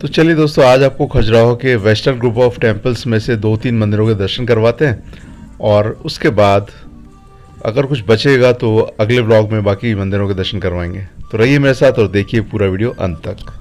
तो चलिए दोस्तों, आज आपको खजुराहो के वेस्टर्न ग्रुप ऑफ टेम्पल्स में से 2-3 मंदिरों के दर्शन करवाते हैं और उसके बाद अगर कुछ बचेगा तो अगले ब्लॉग में बाकी मंदिरों के दर्शन करवाएंगे। तो रहिए मेरे साथ और देखिए पूरा वीडियो अंत तक।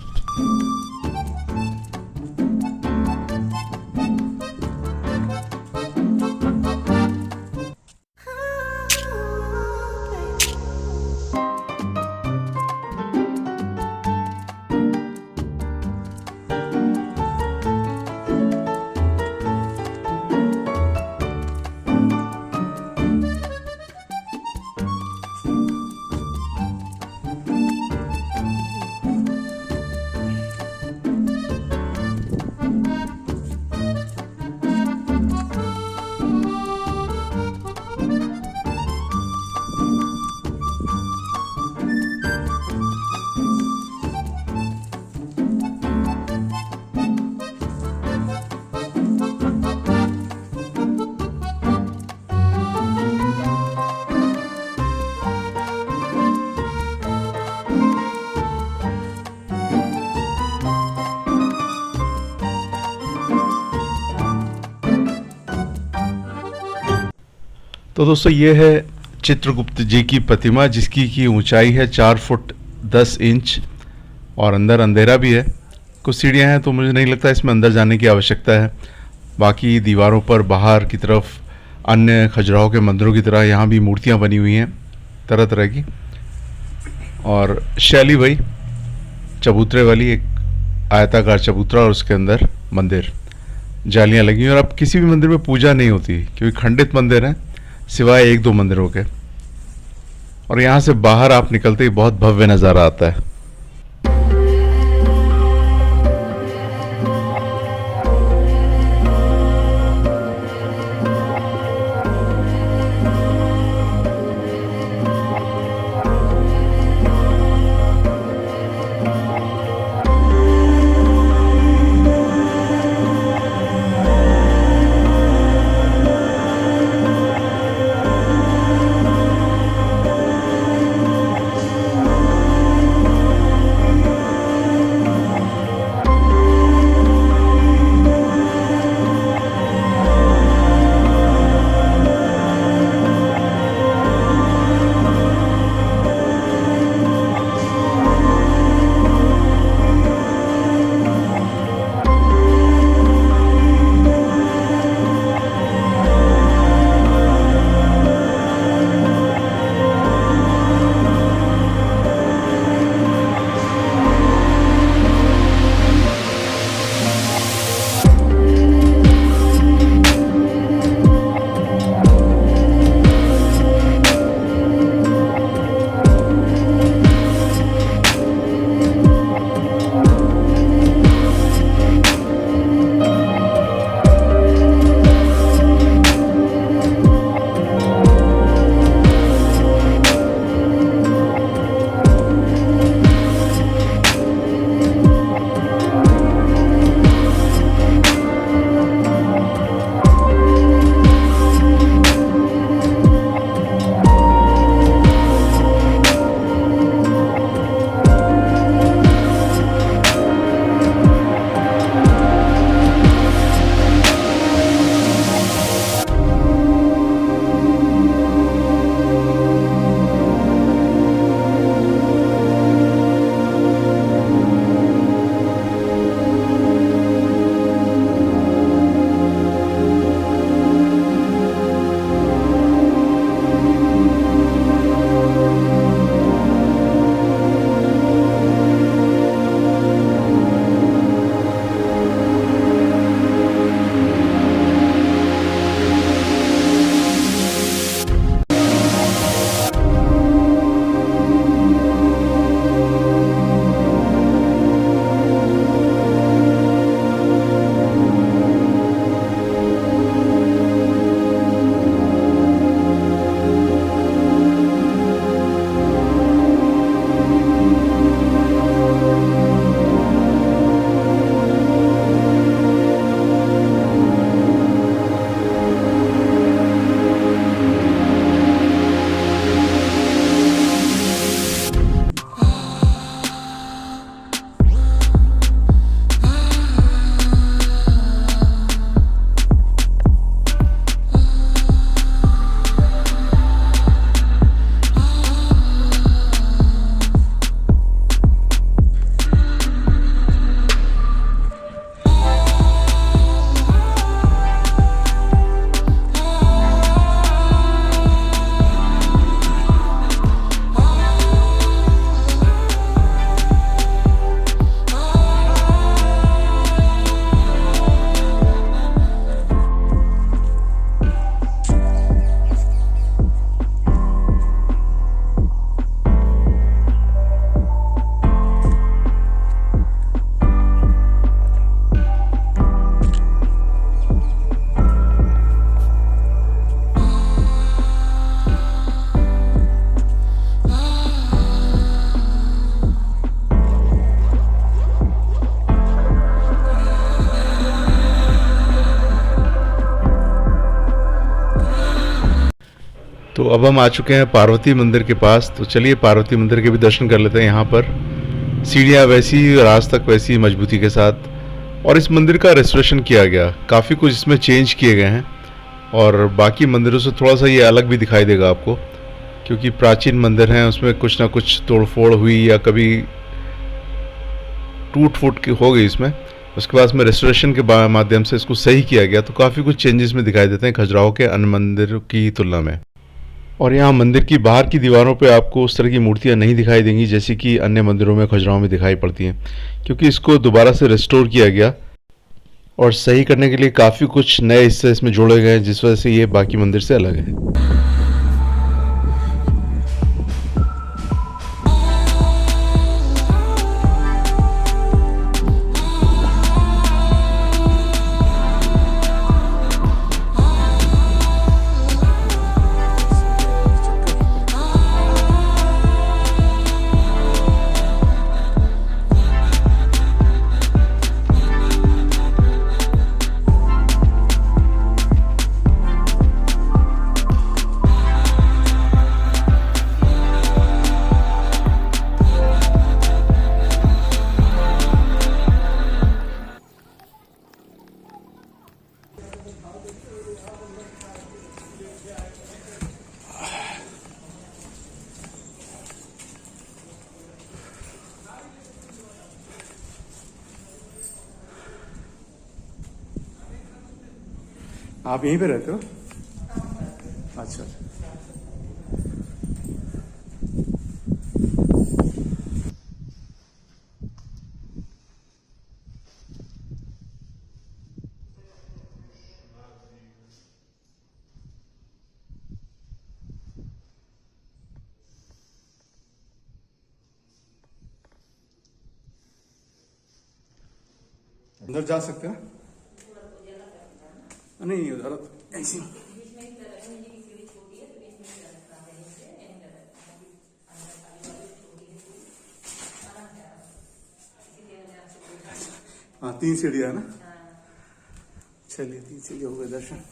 तो दोस्तों, ये है चित्रगुप्त जी की प्रतिमा, जिसकी की ऊंचाई है 4 फुट 10 इंच और अंदर अंधेरा भी है। कुछ सीढ़ियाँ हैं तो मुझे नहीं लगता इसमें अंदर जाने की आवश्यकता है। बाकी दीवारों पर बाहर की तरफ अन्य खजुराहो के मंदिरों की तरह यहाँ भी मूर्तियाँ बनी हुई हैं तरह तरह की, और शैली वही चबूतरे वाली, एक आयताकार चबूतरा और उसके अंदर मंदिर, जालियाँ लगी हुई। और अब किसी भी मंदिर में पूजा नहीं होती क्योंकि खंडित मंदिर हैं सिवाय 1-2 मंदिरों के। और यहाँ से बाहर आप निकलते ही बहुत भव्य नज़ारा आता है। अब हम आ चुके हैं पार्वती मंदिर के पास, तो चलिए पार्वती मंदिर के भी दर्शन कर लेते हैं। यहाँ पर सीढ़ियाँ वैसी ही और आज तक वैसी मजबूती के साथ, और इस मंदिर का रेस्टोरेशन किया गया, काफ़ी कुछ इसमें चेंज किए गए हैं और बाकी मंदिरों से थोड़ा सा ये अलग भी दिखाई देगा आपको, क्योंकि प्राचीन मंदिर हैं उसमें कुछ ना कुछ तोड़फोड़ हुई या कभी टूट फूट की हो गई इसमें। उसके बाद में रेस्टोरेशन के माध्यम से इसको सही किया गया, तो काफ़ी कुछ चेंजेस में दिखाई देते हैं खजुराहो के अन्य मंदिरों की तुलना में। और यहाँ मंदिर की बाहर की दीवारों पे आपको उस तरह की मूर्तियाँ नहीं दिखाई देंगी जैसे कि अन्य मंदिरों में खजुराहो में दिखाई पड़ती हैं, क्योंकि इसको दोबारा से रिस्टोर किया गया और सही करने के लिए काफ़ी कुछ नए हिस्से इसमें जोड़े गए हैं, जिस वजह से ये बाकी मंदिर से अलग है। आप यहीं पे रहते हो? अच्छा। अंदर जा सकते हैं? नहीं, उधर ऐसी हाँ 3 सीढ़ियाँ है ना। चलिए 3 सीढ़ी हो गए दर्शन।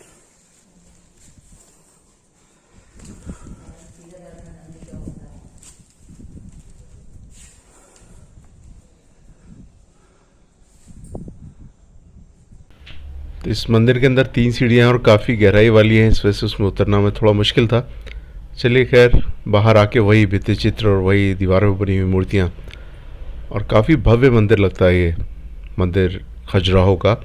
तो इस मंदिर के अंदर 3 सीढ़ियाँ हैं और काफ़ी गहराई वाली हैं, इस वजह से उसमें उतरना में थोड़ा मुश्किल था। चलिए खैर, बाहर आके वही भित्ति चित्र और वही दीवारों पर बनी हुई मूर्तियाँ, और काफ़ी भव्य मंदिर लगता है ये मंदिर खजुराहो का।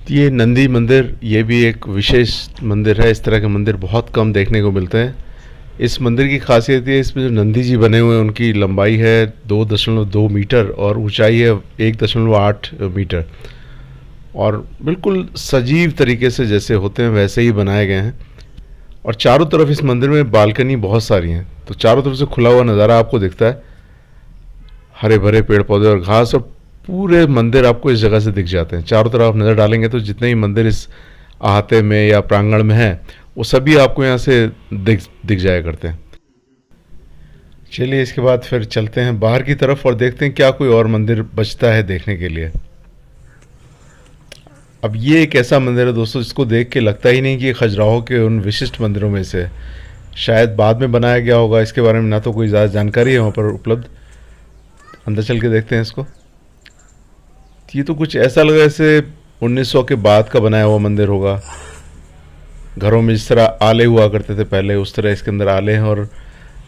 ये नंदी मंदिर, ये भी एक विशेष मंदिर है। इस तरह के मंदिर बहुत कम देखने को मिलते हैं। इस मंदिर की खासियत ये, इसमें जो नंदी जी बने हुए हैं उनकी लंबाई है 2.2 मीटर और ऊंचाई है 1.8 मीटर, और बिल्कुल सजीव तरीके से जैसे होते हैं वैसे ही बनाए गए हैं। और चारों तरफ इस मंदिर में बालकनी बहुत सारी हैं, तो चारों तरफ से खुला हुआ नज़ारा आपको दिखता है, हरे भरे पेड़ पौधे और घास, और पूरे मंदिर आपको इस जगह से दिख जाते हैं। चारों तरफ आप नज़र डालेंगे तो जितने ही मंदिर इस अहाते में या प्रांगण में हैं वो सभी आपको यहाँ से दिख जाया करते हैं। चलिए इसके बाद फिर चलते हैं बाहर की तरफ और देखते हैं क्या कोई और मंदिर बचता है देखने के लिए। अब ये एक ऐसा मंदिर है दोस्तों जिसको देख के लगता ही नहीं कि ये खजुराहो के उन विशिष्ट मंदिरों में से, शायद बाद में बनाया गया होगा, इसके बारे में ना तो कोई ज़्यादा जानकारी है वहाँ पर उपलब्ध। अंदर चल के देखते हैं इसको। ये तो कुछ ऐसा लग रहा है जैसे 1900 के बाद का बनाया हुआ मंदिर होगा। घरों में जिस तरह आले हुआ करते थे पहले, उस तरह इसके अंदर आले हैं, और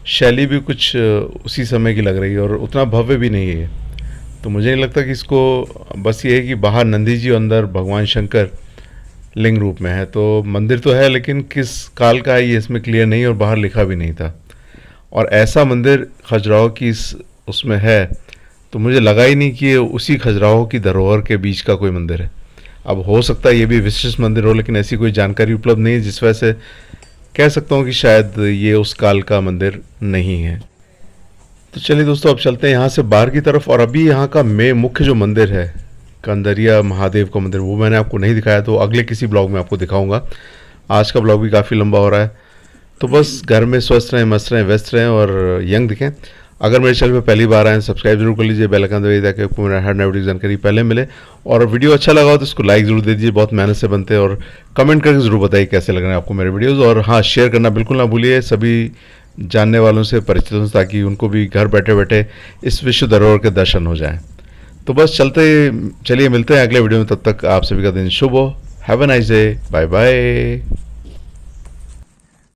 शैली भी कुछ उसी समय की लग रही है और उतना भव्य भी नहीं है। तो मुझे नहीं लगता कि इसको, बस ये है कि बाहर नंदी जी और अंदर भगवान शंकर लिंग रूप में है। तो मंदिर तो है लेकिन किस काल का है ये इसमें क्लियर नहीं, और बाहर लिखा भी नहीं था। और ऐसा मंदिर खजुराहो की उसमें है तो मुझे लगा ही नहीं कि ये उसी खजुराहो की धरोहर के बीच का कोई मंदिर है। अब हो सकता है ये भी विशिष्ट मंदिर हो, लेकिन ऐसी कोई जानकारी उपलब्ध नहीं है, जिस वजह से कह सकता हूँ कि शायद ये उस काल का मंदिर नहीं है। तो चलिए दोस्तों अब चलते हैं यहाँ से बाहर की तरफ, और अभी यहाँ का मुख्य जो मंदिर है कंदरिया महादेव का मंदिर, वो मैंने आपको नहीं दिखाया, तो अगले किसी ब्लॉग में आपको दिखाऊंगा। आज का ब्लॉग भी काफ़ी लंबा हो रहा है। तो बस घर में स्वस्थ रहें, मस्त रहें, व्यस्त रहें और यंग दिखें। अगर मेरे चैनल पे पहली बार आए सब्सक्राइब जरूर कर लीजिए, बेल आइकन दबाइए ताकि आपको मेरा हर नई वीडियो की जानकारी पहले मिले। और वीडियो अच्छा लगा हो तो इसको लाइक जरूर दे दीजिए, बहुत मेहनत से बनते हैं। और कमेंट करके ज़रूर बताइए कैसे लग रहे हैं आपको मेरे वीडियोज़। और हाँ, शेयर करना बिल्कुल ना भूलिए सभी जानने वालों से, परिचितों से, ताकि उनको भी घर बैठे बैठे इस विश्व धरोहर के दर्शन हो जाएं। तो बस चलिए मिलते हैं अगले वीडियो में। तब तक आप सभी का दिन शुभ हो। Have a nice day. Bye bye.